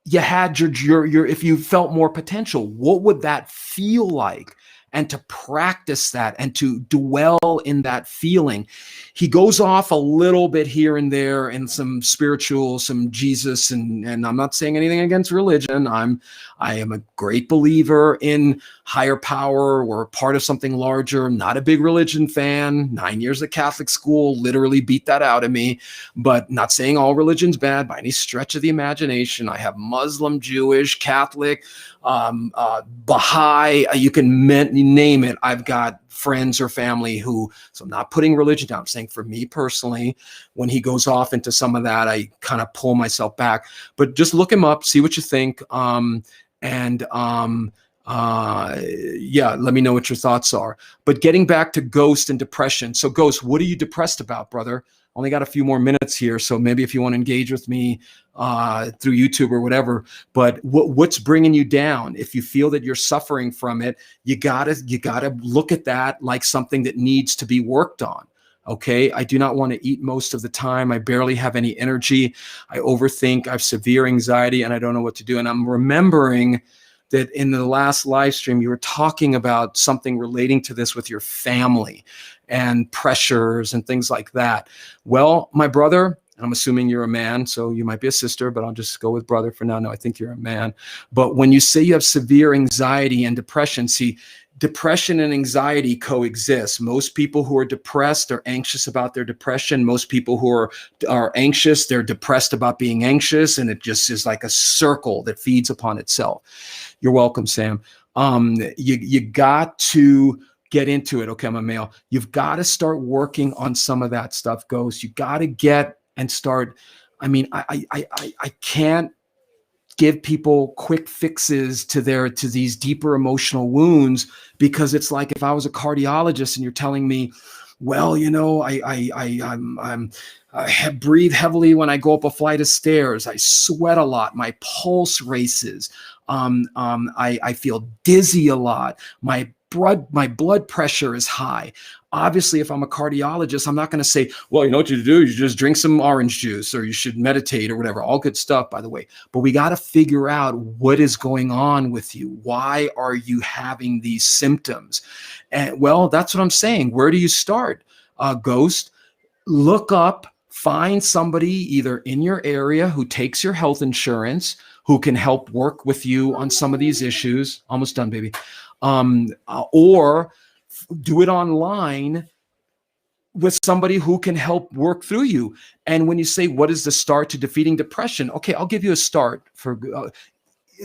you had if you felt more potential? What would that feel like? And to practice that and to dwell in that feeling. He goes off a little bit here and there and some spiritual, some Jesus, and I'm not saying anything against religion. I am a great believer in higher power. We're part of something larger. I'm not a big religion fan. 9 years at Catholic school literally beat that out of me, but not saying all religion's bad by any stretch of the imagination. I have Muslim, Jewish, Catholic, Baha'i, you can name it. I've got friends or family so I'm not putting religion down. I'm saying for me personally, when he goes off into some of that, I kind of pull myself back. But just look him up, see what you think. Let me know what your thoughts are. But getting back to ghost and depression. So Ghost, what are you depressed about, brother? Only got a few more minutes here, so maybe if you want to engage with me through YouTube or whatever, but what's bringing you down? If you feel that you're suffering from it, you gotta look at that like something that needs to be worked on. Okay, I do not want to eat most of the time. I barely have any energy. I overthink. I have severe anxiety, and I don't know what to do. And I'm remembering that in the last live stream, you were talking about something relating to this with your family and pressures and things like that. Well, my brother, I'm assuming you're a man, so you might be a sister, but I'll just go with brother for now. No, I think you're a man. But when you say you have severe anxiety and depression, see, depression and anxiety coexist. Most people who are depressed are anxious about their depression. Most people who are anxious, they're depressed about being anxious, and it just is like a circle that feeds upon itself. You're welcome, Sam. You got to get into it. Okay, I'm a male. You've got to start working on some of that stuff, Ghost. You got to get and start. I mean, I can't give people quick fixes to these deeper emotional wounds, because it's like if I was a cardiologist and you're telling me, well, I breathe heavily when I go up a flight of stairs. I sweat a lot. My pulse races. I feel dizzy a lot. My blood pressure is high. Obviously, if I'm a cardiologist, I'm not going to say, well, you know what you do? You just drink some orange juice, or you should meditate, or whatever. All good stuff, by the way. But we got to figure out what is going on with you. Why are you having these symptoms? And well, that's what I'm saying. Where do you start, Ghost? Look up, find somebody either in your area who takes your health insurance, who can help work with you on some of these issues. Almost done, baby. Or do it online with somebody who can help work through you. And when you say, what is the start to defeating depression? Okay, I'll give you a start for,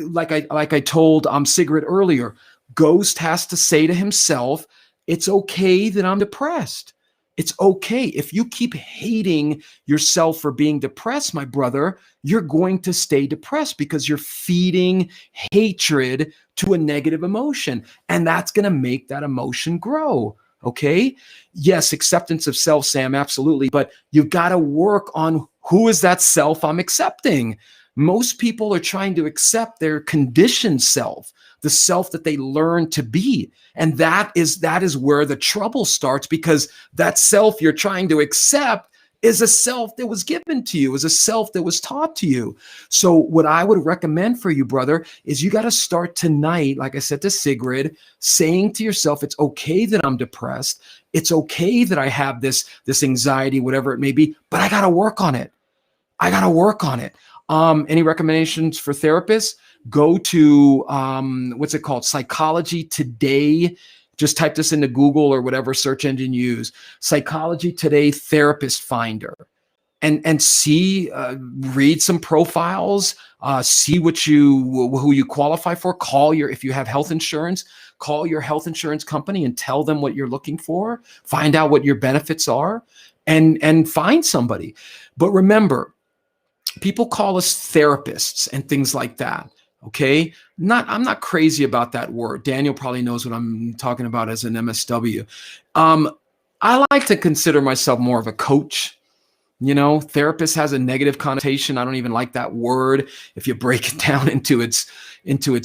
like I told Sigrid earlier, Ghost has to say to himself, it's okay that I'm depressed. It's okay. If you keep hating yourself for being depressed, my brother, you're going to stay depressed because you're feeding hatred to a negative emotion. And that's going to make that emotion grow. Okay. Yes, acceptance of self, Sam, absolutely. But you've got to work on who is that self I'm accepting. Most people are trying to accept their conditioned self, the self that they learn to be. And that is where the trouble starts, because that self you're trying to accept is a self that was given to you, is a self that was taught to you. So what I would recommend for you, brother, is you got to start tonight, like I said to Sigrid, saying to yourself, it's okay that I'm depressed. It's okay that I have this anxiety, whatever it may be, but I got to work on it. I got to work on it. Any recommendations for therapists? Go to, what's it called? Psychology Today. Just type this into Google or whatever search engine you use. Psychology Today Therapist Finder. And see, read some profiles, see who you qualify for. If you have health insurance, call your health insurance company and tell them what you're looking for. Find out what your benefits are, and find somebody. But remember, people call us therapists and things like that. Okay. I'm not crazy about that word. Daniel probably knows what I'm talking about as an MSW. I like to consider myself more of a coach. Therapist has a negative connotation. I don't even like that word. If you break it down into its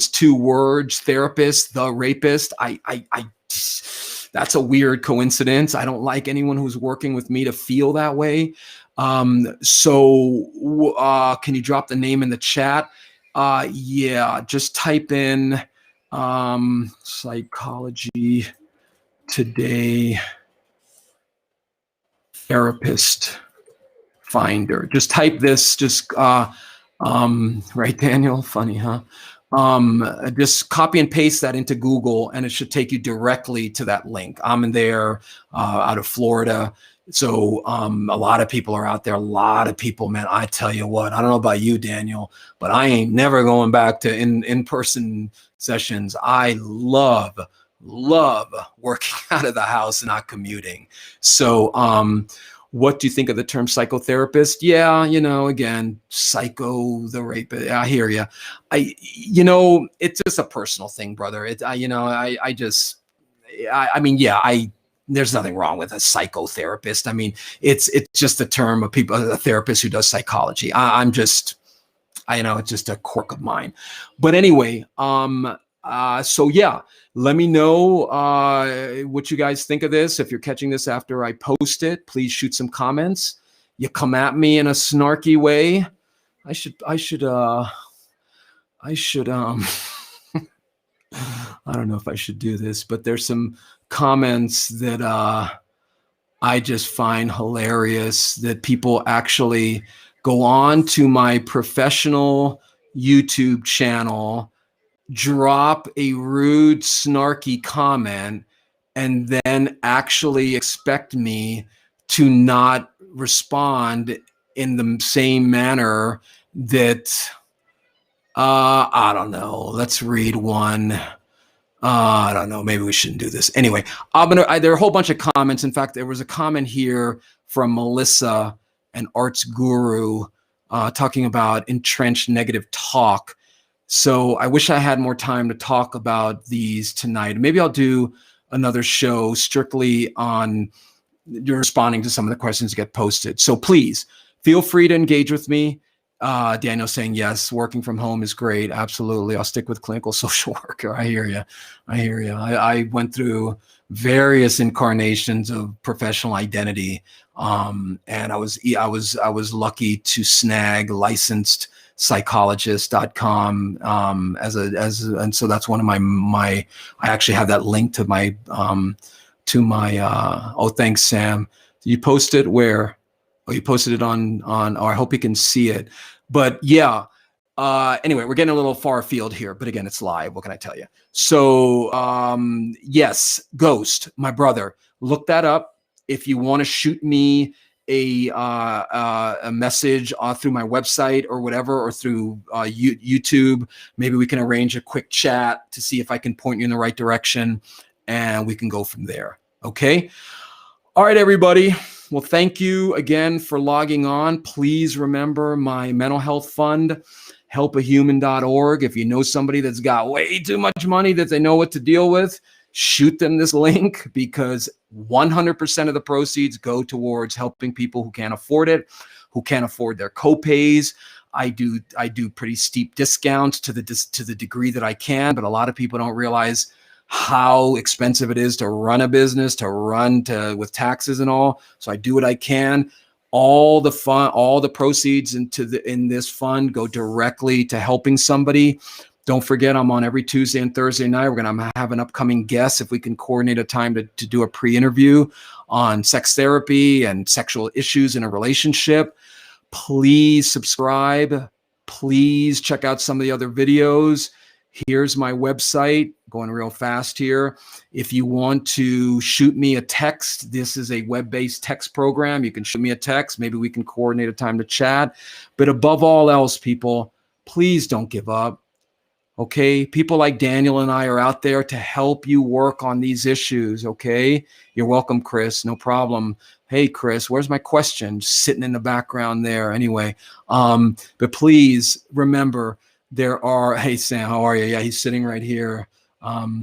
two words, therapist, the rapist, that's a weird coincidence. I don't like anyone who's working with me to feel that way. So can you drop the name in the chat? Yeah, just type in Psychology Today Therapist Finder. Just type this, right, Daniel? Funny, huh? Just copy and paste that into Google and it should take you directly to that link. I'm in there, out of Florida. So a lot of people are out there. A lot of people, man, I tell you what, I don't know about you, Daniel, but I ain't never going back to in-person sessions. I love working out of the house and not commuting. So what do you think of the term psychotherapist? Yeah, again, psycho, the rapist. I hear you. It's just a personal thing, brother. There's nothing wrong with a psychotherapist. I mean, it's just a term of a therapist who does psychology. It's just a quirk of mine. But anyway, so yeah, let me know what you guys think of this. If you're catching this after I post it, please shoot some comments. You come at me in a snarky way. I should I don't know if I should do this, but there's some comments that I just find hilarious, that people actually go on to my professional YouTube channel, drop a rude, snarky comment, and then actually expect me to not respond in the same manner that, I don't know. Let's read one. I don't know. Maybe we shouldn't do this. Anyway, there are a whole bunch of comments. In fact, there was a comment here from Melissa, an arts guru, talking about entrenched negative talk. So I wish I had more time to talk about these tonight. Maybe I'll do another show strictly on responding to some of the questions that get posted. So please feel free to engage with me. Daniel saying, yes, working from home is great. Absolutely. I'll stick with clinical social worker. I hear you. I went through various incarnations of professional identity. And I was lucky to snag licensed.psychologist.com and so that's one of my I actually have that link to my oh, thanks, Sam. You posted where? Oh, you posted it on I hope you can see it. But yeah, anyway, we're getting a little far afield here, but again, it's live. What can I tell you? So yes, Ghost, my brother, look that up. If you want to shoot me a message through my website or whatever, or through YouTube, maybe we can arrange a quick chat to see if I can point you in the right direction, and we can go from there. Okay. All right, everybody. Well, thank you again for logging on. Please remember my mental health fund, helpahuman.org. If you know somebody that's got way too much money that they know what to deal with, shoot them this link, because 100% of the proceeds go towards helping people who can't afford it, who can't afford their copays. I do pretty steep discounts to the degree that I can, but a lot of people don't realize how expensive it is to run a business, with taxes and all. So I do what I can. All the proceeds in this fund go directly to helping somebody. Don't forget, I'm on every Tuesday and Thursday night. We're going to have an upcoming guest if we can coordinate a time to do a pre-interview on sex therapy and sexual issues in a relationship. Please subscribe. Please check out some of the other videos. Here's my website, going real fast here. If you want to shoot me a text, this is a web-based text program. You can shoot me a text. Maybe we can coordinate a time to chat. But above all else, people, please don't give up. Okay, people like Daniel and I are out there to help you work on these issues. Okay, you're welcome, Chris. No problem. Hey, Chris, where's my question? Just sitting in the background there. Anyway, but please remember, hey, Sam, how are you? Yeah, he's sitting right here.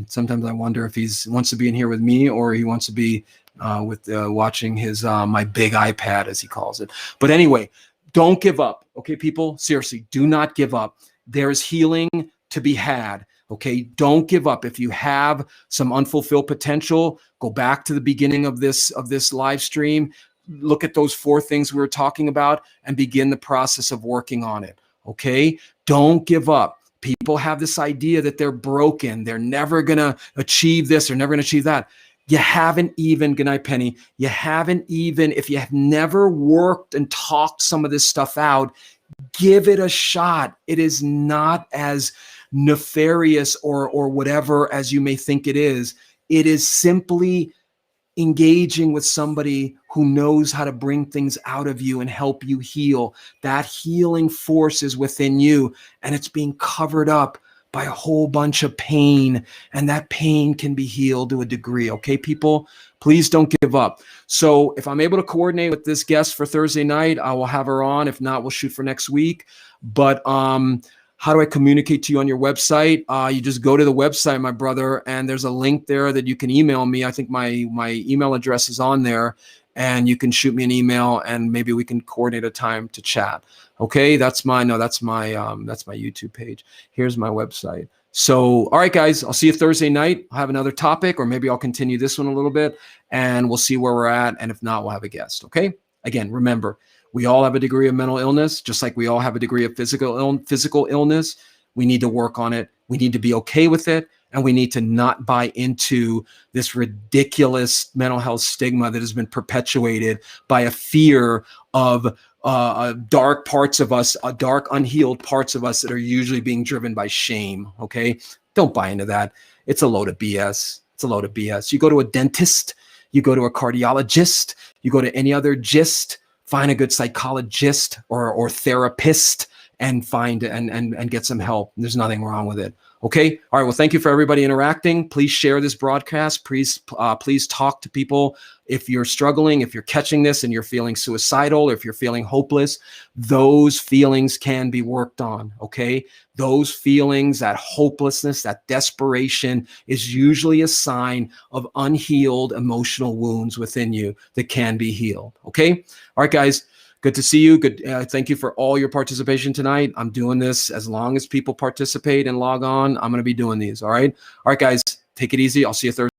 Sometimes I wonder if he wants to be in here with me or he wants to be watching his my big iPad, as he calls it. But anyway, don't give up. Okay, people, seriously, do not give up. There's healing to be had. Okay, don't give up. If you have some unfulfilled potential, go back to the beginning of this live stream. Look at those 4 things we were talking about and begin the process of working on it. Okay, don't give up. People have this idea that they're broken. They're never gonna achieve this. They're never gonna achieve that. You haven't even, good night, Penny. You haven't even, if you have never worked and talked some of this stuff out, give it a shot. It is not as nefarious or whatever as you may think it is. It is simply engaging with somebody who knows how to bring things out of you and help you heal. That healing force is within you, and it's being covered up by a whole bunch of pain, and that pain can be healed to a degree. Okay, people, please don't give up. So if I'm able to coordinate with this guest for Thursday night, I will have her on. If not, we'll shoot for next week. But how do I communicate to you on your website? You just go to the website, my brother, and there's a link there that you can email me. I think my email address is on there, and you can shoot me an email, and maybe we can coordinate a time to chat. Okay, that's my YouTube page. Here's my website. So, all right, guys, I'll see you Thursday night. I'll have another topic, or maybe I'll continue this one a little bit, and we'll see where we're at. And if not, we'll have a guest. Okay. Again, remember, we all have a degree of mental illness, just like we all have a degree of physical illness. We need to work on it. We need to be okay with it. And we need to not buy into this ridiculous mental health stigma that has been perpetuated by a fear of dark parts of us, dark unhealed parts of us that are usually being driven by shame. Okay. Don't buy into that. It's a load of BS. It's a load of BS. You go to a dentist, you go to a cardiologist, you go to any other gist, find a good psychologist or therapist and find and get some help. There's nothing wrong with it. Okay. All right. Well, thank you for everybody interacting. Please share this broadcast. Please talk to people. If you're struggling, if you're catching this and you're feeling suicidal, or if you're feeling hopeless, those feelings can be worked on. Okay. Those feelings, that hopelessness, that desperation is usually a sign of unhealed emotional wounds within you that can be healed. Okay. All right, guys. Good to see you. Good. Thank you for all your participation tonight. I'm doing this as long as people participate and log on. I'm going to be doing these. All right. All right, guys. Take it easy. I'll see you Thursday.